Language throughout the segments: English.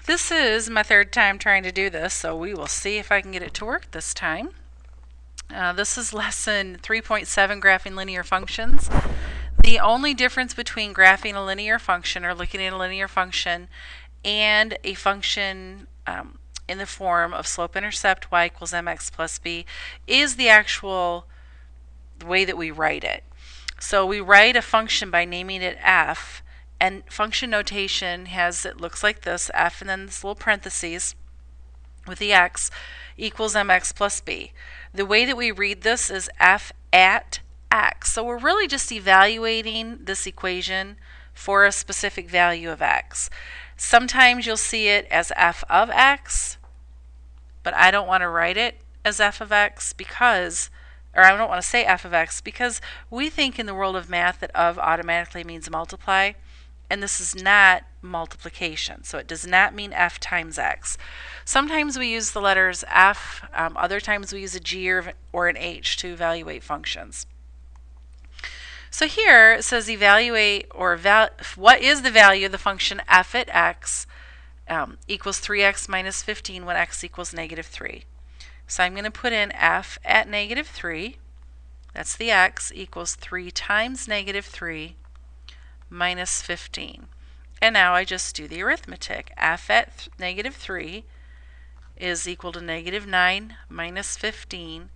This is my third time trying to do this, so we will see if I can get it to work this time. This is lesson 3.7, graphing linear functions. The only difference between graphing a linear function or looking at a linear function and a function in the form of slope-intercept y equals mx plus b is the actual way that we write it. So we write a function by naming it f, and function notation looks like this: f and then this little parentheses with the x equals mx plus b. The way that we read this is f at x. So we're really just evaluating this equation for a specific value of x. Sometimes you'll see it as f of x, but I don't want to write it as f of x because, or I don't want to say f of x because we think in the world of math that of automatically means multiply, and this is not multiplication, so it does not mean f times x. Sometimes we use the letters f, other times we use a g or an h to evaluate functions. So here it says evaluate, or what is the value of the function f at x equals 3x minus 15 when x equals negative 3. So I'm going to put in f at negative 3, that's the x, equals 3 times negative 3 minus 15. And now I just do the arithmetic. F at negative 3 is equal to negative 9 minus 15.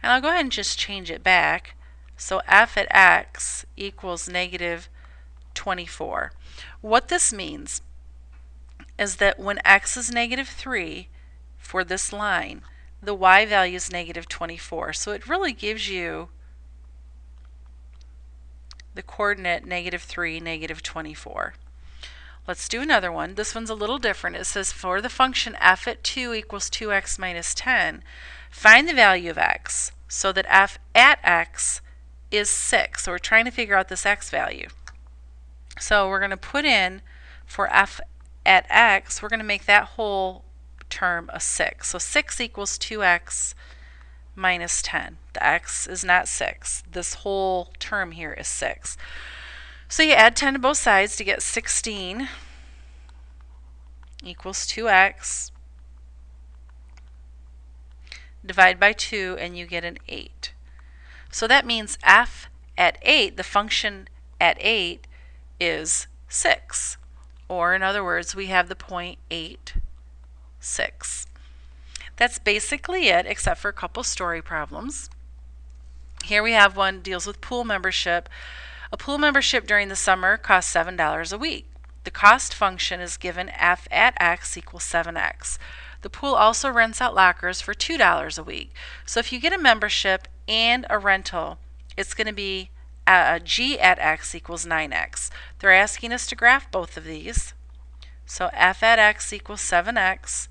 And I'll go ahead and just change it back. So f at x equals negative 24. What this means is that when x is negative 3 for this line, the y value is negative 24. So it really gives you the coordinate negative 3, negative 24. Let's do another one. This one's a little different. It says for the function f at 2 equals 2x minus 10, find the value of x so that f at x is 6. So we're trying to figure out this x value. So we're going to put in for f at x, we're going to make that whole term a 6. So 6 equals 2x minus 10. The x is not 6. This whole term here is 6. So you add 10 to both sides to get 16 equals 2x. Divide by 2 and you get an 8. So that means f at 8, the function at 8, is 6. Or in other words, we have the point 8, 6. That's basically it, except for a couple story problems. Here we have one deals with pool membership. A pool membership during the summer costs $7 a week. The cost function is given f at x equals 7x. The pool also rents out lockers for $2 a week. So if you get a membership and a rental, it's going to be g at x equals 9x. They're asking us to graph both of these. So f at x equals 7x.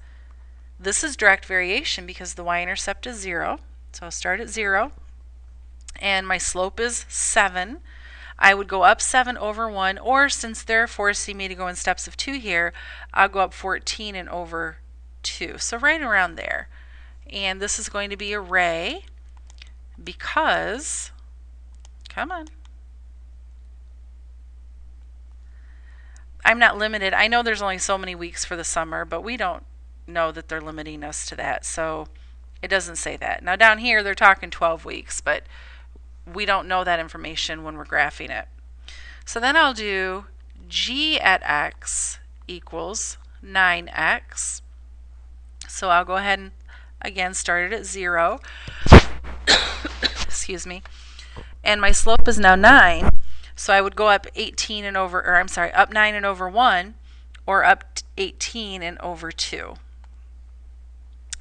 This is direct variation because the y-intercept is 0. So I'll start at 0. And my slope is 7. I would go up 7 over 1, or since they're forcing me to go in steps of 2 here, I'll go up 14 and over 2. So right around there. And this is going to be a ray because, come on, I'm not limited. I know there's only so many weeks for the summer, but we don't know that they're limiting us to that. So it doesn't say that. Now down here they're talking 12 weeks, but we don't know that information when we're graphing it. So then I'll do g at x equals 9x. So I'll go ahead and again start it at 0. Excuse me. And my slope is now 9. So I would go up 18 and over, or I'm sorry, up 9 and over 1, or up 18 and over 2.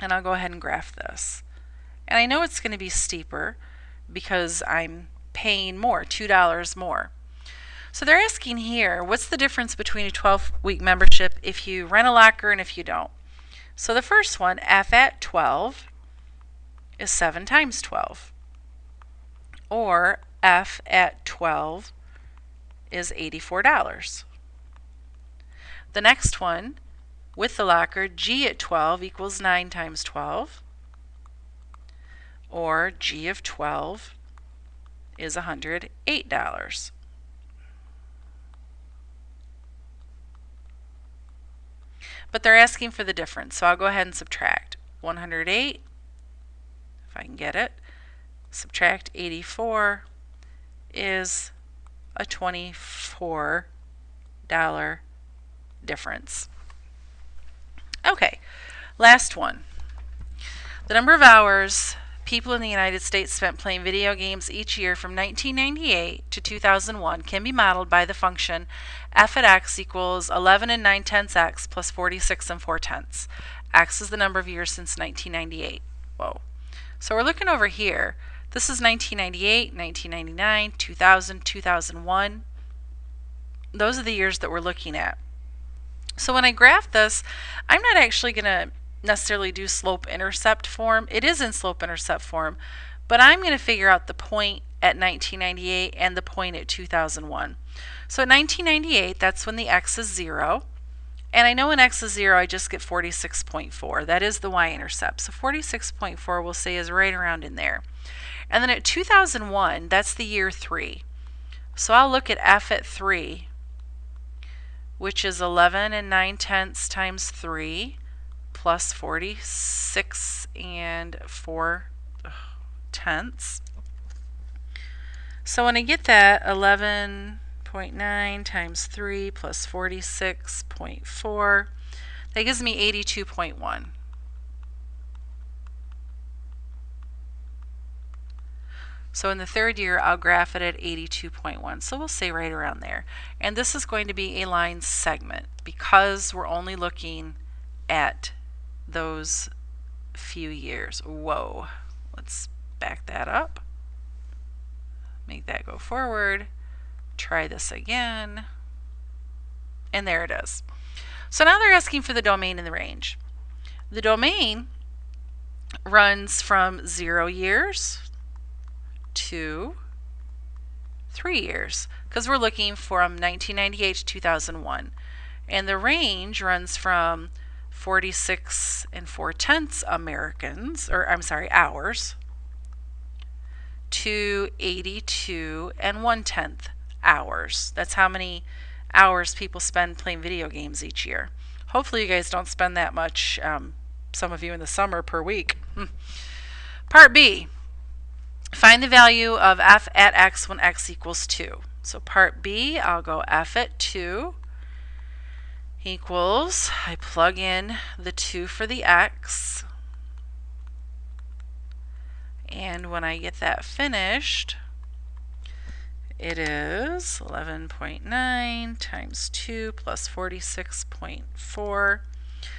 And I'll go ahead and graph this. And I know it's going to be steeper because I'm paying more, $2 more. So they're asking here, what's the difference between a 12-week membership if you rent a locker and if you don't? So the first one, f at 12, is 7 times 12. Or f at 12 is $84. The next one, with the locker, g at 12 equals 9 times 12. Or g of 12 is $108. but they're asking for the difference. So I'll go ahead and subtract 108, if I can get it. Subtract 84 is a $24 difference. Okay, last one. The number of hours people in the United States spent playing video games each year from 1998 to 2001 can be modeled by the function f at x equals 11 and 9/10 x plus 46 and 4/10. X is the number of years since 1998. Whoa. So we're looking over here. This is 1998, 1999, 2000, 2001. Those are the years that we're looking at. So when I graph this, I'm not actually going to necessarily do slope-intercept form. It is in slope-intercept form, but I'm going to figure out the point at 1998 and the point at 2001. So at 1998, that's when the x is 0. And I know when x is 0, I just get 46.4. That is the y-intercept. So 46.4 we'll say is right around in there. And then at 2001, that's the year 3. So I'll look at f at 3, which is 11 and 9/10 times 3 plus 46 and 4/10. So when I get that, 11.9 times 3 plus 46.4, that gives me 82.1. So in the third year, I'll graph it at 82.1. So we'll say right around there. And this is going to be a line segment because we're only looking at those few years. Whoa. Let's back that up. Make that go forward. Try this again. And there it is. So now they're asking for the domain and the range. The domain runs from 0 years to 3 years because we're looking from 1998 to 2001, and the range runs from 46 and 4/10 hours to 82 and 1/10 hours. That's how many hours people spend playing video games each year. Hopefully you guys don't spend that much, some of you in the summer, per week. Part B. Find the value of f at x when x equals 2. So part B, I'll go f at 2 equals, I plug in the 2 for the x, and when I get that finished, it is 11.9 times 2 plus 46.4,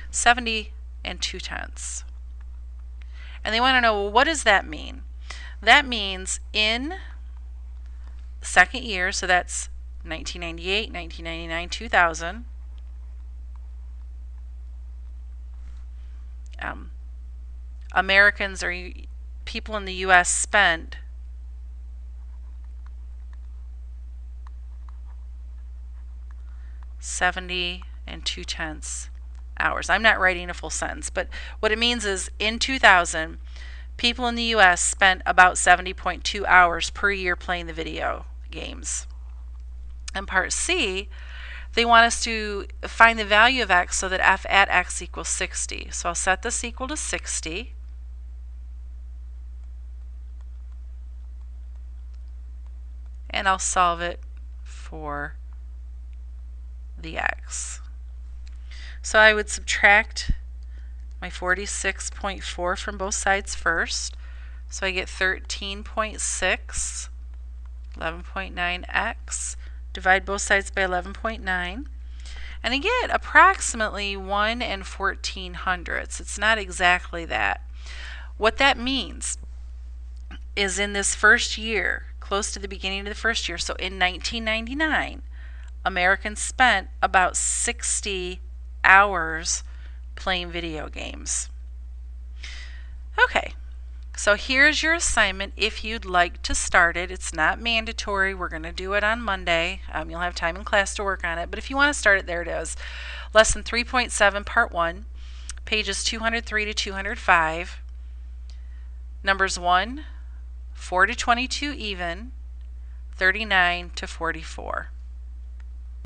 70 and 2/10. And they want to know, well, what does that mean? That means in second year, so that's 1998, 1999, 2000, Americans or people in the U.S. spend $70 and 2/10 hours. I'm not writing a full sentence, but what it means is in 2000, people in the U.S. spent about 70.2 hours per year playing the video games. And part C, they want us to find the value of x so that f at x equals 60. So I'll set this equal to 60. And I'll solve it for the x. So I would subtract my 46.4 from both sides first. So I get 13.6, 11.9x, divide both sides by 11.9, and I get approximately 1 and 1400ths. It's not exactly that. What that means is in this first year, close to the beginning of the first year, so in 1999, Americans spent about 60 hours playing video games. Okay, so here's your assignment if you'd like to start it. It's not mandatory. We're going to do it on Monday. You'll have time in class to work on it, but if you want to start it, there it is. Lesson 3.7, Part 1, pages 203 to 205, numbers 1, 4 to 22 even, 39 to 44.